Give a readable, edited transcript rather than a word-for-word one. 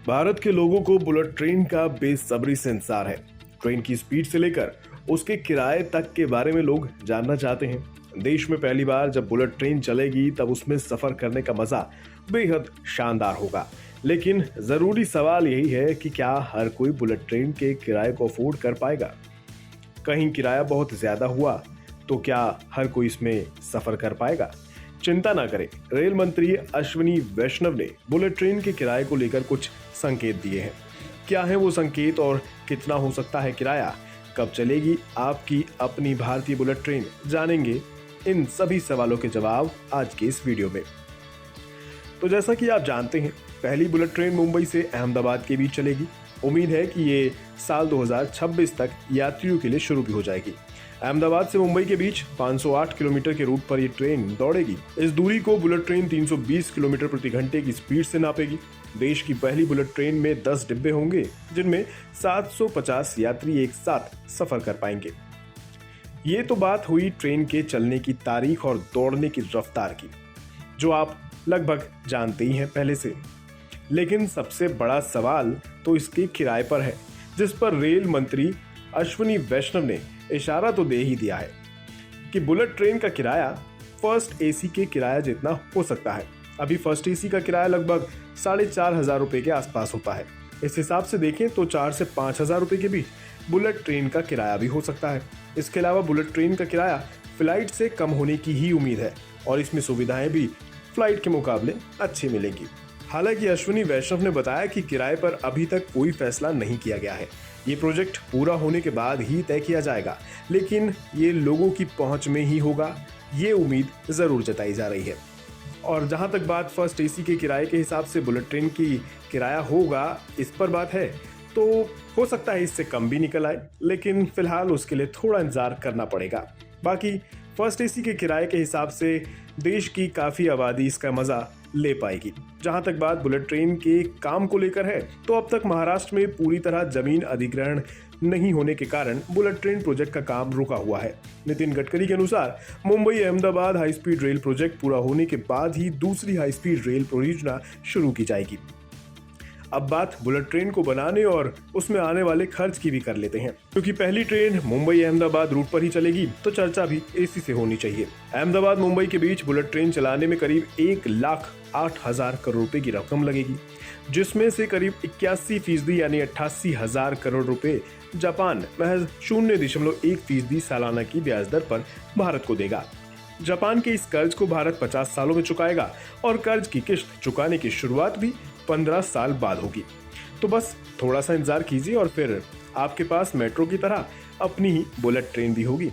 भारत के लोगों को बुलेट ट्रेन का बेसब्री से इंतजार है। ट्रेन की स्पीड से लेकर उसके किराए तक के बारे में लोग जानना चाहते हैं। देश में पहली बार जब बुलेट ट्रेन चलेगी तब उसमें सफर करने का मजा बेहद शानदार होगा। लेकिन जरूरी सवाल यही है कि क्या हर कोई बुलेट ट्रेन के किराए को अफोर्ड कर पाएगा। कहीं किराया बहुत ज्यादा हुआ तो क्या हर कोई इसमें सफर कर पाएगा। चिंता ना करें, रेल मंत्री अश्विनी वैष्णव ने बुलेट ट्रेन के किराए को लेकर कुछ संकेत दिए हैं। क्या है वो संकेत और कितना हो सकता है किराया, कब चलेगी आपकी अपनी भारतीय बुलेट ट्रेन, जानेंगे इन सभी सवालों के जवाब आज के इस वीडियो में। तो जैसा कि आप जानते हैं, पहली बुलेट ट्रेन मुंबई से अहमदाबाद के बीच चलेगी। उम्मीद है कि ये साल 2026 तक यात्रियों के लिए शुरू भी हो जाएगी। अहमदाबाद से मुंबई के बीच 508 किलोमीटर के रूट पर ये ट्रेन दौड़ेगी। इस दूरी को बुलेट ट्रेन 320 किलोमीटर प्रति घंटे की स्पीड से नापेगी। देश की पहली बुलेट ट्रेन में 10 डिब्बे होंगे, जिनमें 750 यात्री एक साथ सफर कर पाएंगे। ये तो बात हुई ट्रेन के चलने की तारीख और दौड़ने की रफ्तार की, जो आप लगभग जानते ही हैं पहले से। लेकिन सबसे बड़ा सवाल तो इसके किराए पर है, जिस पर रेल मंत्री अश्विनी वैष्णव ने इशारा तो दे ही दिया है कि बुलेट ट्रेन का किराया फर्स्ट एसी के किराया जितना हो सकता है। अभी फर्स्ट एसी का किराया लगभग 4,500 रुपए के आसपास होता है। इस हिसाब से देखें तो 4 से 5,000 रुपए के बीच बुलेट ट्रेन का किराया भी हो सकता है। इसके अलावा बुलेट ट्रेन का किराया फ्लाइट से कम होने की ही उम्मीद है और इसमें सुविधाएं भी फ्लाइट के मुकाबले अच्छी मिलेंगी। हालांकि अश्विनी वैष्णव ने बताया कि किराए पर अभी तक कोई फैसला नहीं किया गया है। ये प्रोजेक्ट पूरा होने के बाद ही तय किया जाएगा, लेकिन ये लोगों की पहुंच में ही होगा, ये उम्मीद जरूर जताई जा रही है। और जहां तक बात फर्स्ट एसी के किराए के हिसाब से बुलेट ट्रेन की किराया होगा, इस पर बात है तो हो सकता है इससे कम भी निकल आए, लेकिन फिलहाल उसके लिए थोड़ा इंतजार करना पड़ेगा। बाकी फर्स्ट एसी के किराए के हिसाब से देश की काफ़ी आबादी इसका मज़ा ले पाएगी। जहां तक बात बुलेट ट्रेन के काम को लेकर है, तो अब तक महाराष्ट्र में पूरी तरह जमीन अधिग्रहण नहीं होने के कारण बुलेट ट्रेन प्रोजेक्ट का काम रुका हुआ है। नितिन गडकरी के अनुसार Mumbai Ahmedabad high speed rail project पूरा होने के बाद ही दूसरी हाई स्पीड रेल परियोजना शुरू की जाएगी। अब बात बुलेट ट्रेन को बनाने और उसमें आने वाले खर्च की भी कर लेते हैं, क्योंकि पहली ट्रेन मुंबई अहमदाबाद रूट पर ही चलेगी तो चर्चा भी एसी से होनी चाहिए। अहमदाबाद मुंबई के बीच बुलेट ट्रेन चलाने में करीब 1,08,000 करोड़ रुपए की रकम लगेगी, जिसमें से करीब 81% यानी 88,000 करोड़ रुपए जापान महज 0.1% सालाना की ब्याज दर पर भारत को देगा। जापान के इस कर्ज को भारत 50 सालों में चुकाएगा और कर्ज की किश्त चुकाने की शुरुआत भी 15 साल बाद होगी। तो बस थोड़ा सा इंतजार कीजिए और फिर आपके पास मेट्रो की तरह अपनी ही बुलेट ट्रेन भी होगी।